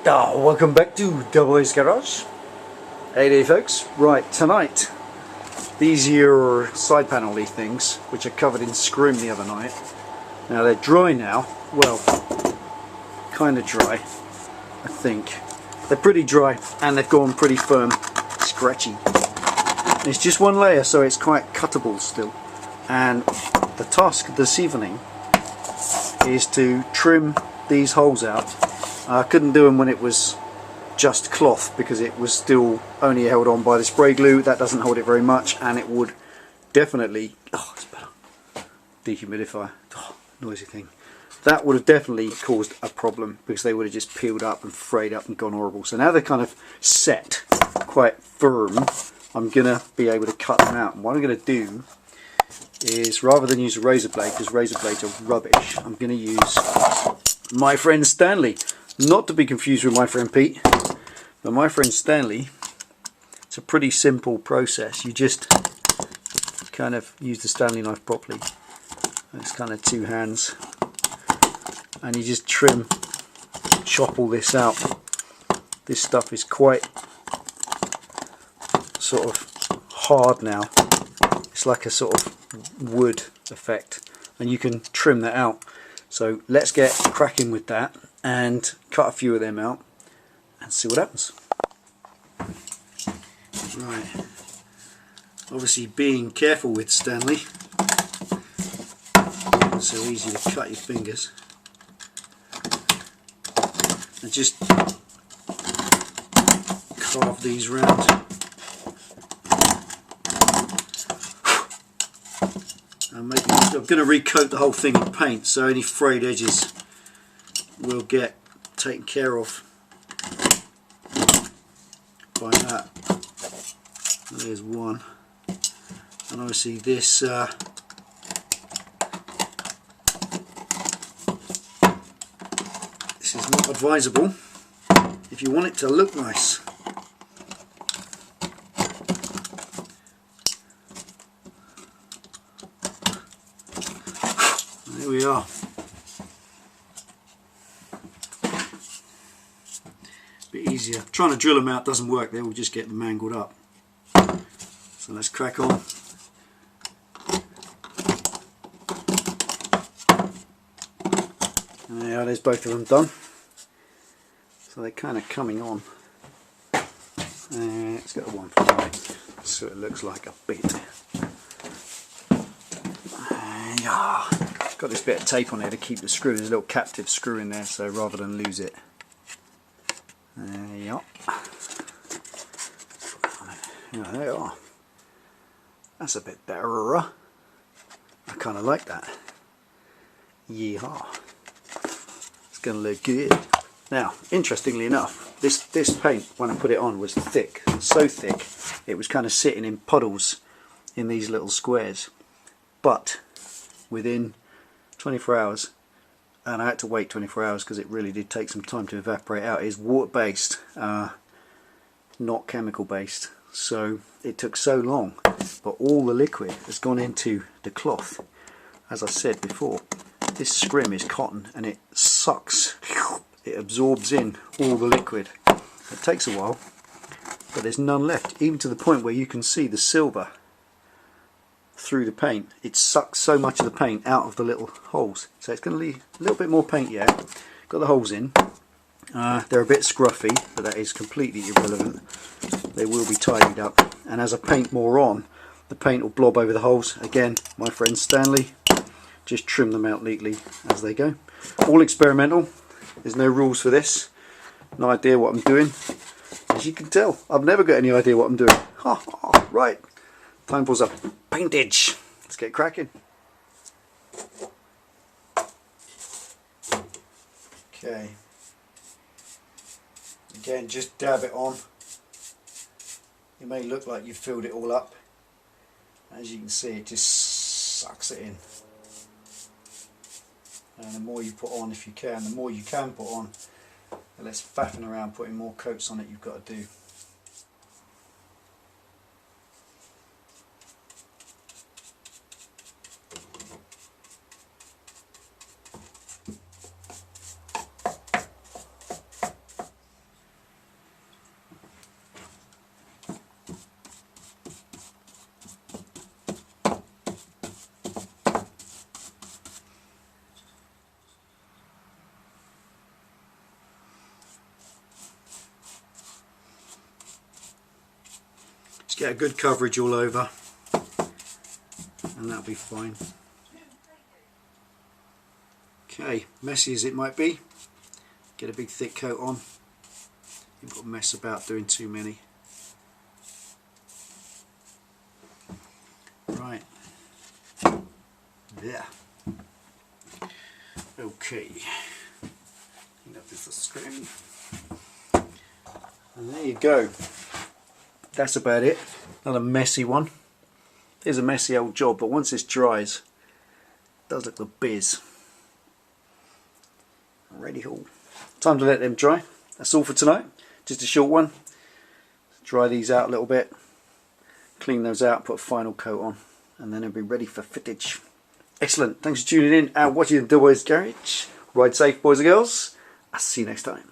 Oh, welcome back to Delboy's Garage. Hey there folks. Right, tonight these here side panel-y things, which are covered in scrim the other night, now they're dry now. Well, kind of dry, I think. They're pretty dry and they've gone pretty firm, scratchy. It's just one layer, so it's quite cuttable still. And the task this evening is to trim these holes out. I couldn't do them when it was just cloth because it was still only held on by the spray glue. That doesn't hold it very much, and it would definitely, oh, it's better, dehumidifier, oh, noisy thing, that would have definitely caused a problem because they would have just peeled up and frayed up and gone horrible. So now they're kind of set quite firm, I'm gonna be able to cut them out. And what I'm gonna do is, rather than use a razor blade, because razor blades are rubbish, I'm gonna use my friend Stanley. Not to be confused with my friend Pete, but my friend Stanley, it's a pretty simple process. You just kind of use the Stanley knife properly. It's kind of two hands, and you just trim, chop all this out. This stuff is quite sort of hard now. It's like a sort of wood effect, and you can trim that out. So let's get cracking with that and cut a few of them out and see what happens. Right, obviously being careful with Stanley, not so easy to cut your fingers, and just carve these round. And maybe I'm going to recoat the whole thing in paint, so any frayed edges will get taken care of by that. There's one, and obviously this this is not advisable if you want it to look nice. There we are. Bit easier. Trying to drill them out doesn't work, they will just get mangled up. So let's crack on. There, there's both of them done. So they're kind of coming on. Let's get the one from the right so it looks like a bit. Yeah. Got this bit of tape on there to keep the screw. There's a little captive screw in there, so rather than lose it. Yeah, there they are. That's a bit better. I kind of like that. Yeehaw. It's going to look good. Now, interestingly enough, this paint, when I put it on, was thick. So thick, it was kind of sitting in puddles in these little squares. But within 24 hours, and I had to wait 24 hours because it really did take some time to evaporate out. It's water based, not chemical based, so it took so long, but all the liquid has gone into the cloth. As I said before, this scrim is cotton and it sucks, it absorbs in all the liquid. It takes a while, but there's none left, even to the point where you can see the silver through the paint. It sucks so much of the paint out of the little holes, so it's going to leave a little bit more paint yet. Got the holes in. They're a bit scruffy, but that is completely irrelevant. They will be tidied up, and as I paint more on, the paint will blob over the holes. Again, my friend Stanley just trim them out neatly as they go. All experimental, there's no rules for this, no idea what I'm doing. As you can tell, I've never got any idea what I'm doing. Right, time for some paintage. Let's get cracking. Okay. Again, just dab it on. It may look like you've filled it all up. As you can see, it just sucks it in. And the more you put on, if you can, the more you can put on, the less faffing around putting more coats on it you've got to do. get a good coverage all over, and that'll be fine. Okay, messy as it might be, get a big thick coat on. You've got to mess about doing too many. Right. Yeah. Okay. Clean up this screen. And there you go. That's about it. Not a messy one. It's a messy old job, but once this dries, it does look the biz. Ready haul. Time to let them dry. That's all for tonight. Just a short one. Dry these out a little bit. Clean those out, put a final coat on, and then it'll be ready for fittage. Excellent. Thanks for tuning in and watching the Delboy's Garage. Ride safe, boys and girls. I'll see you next time.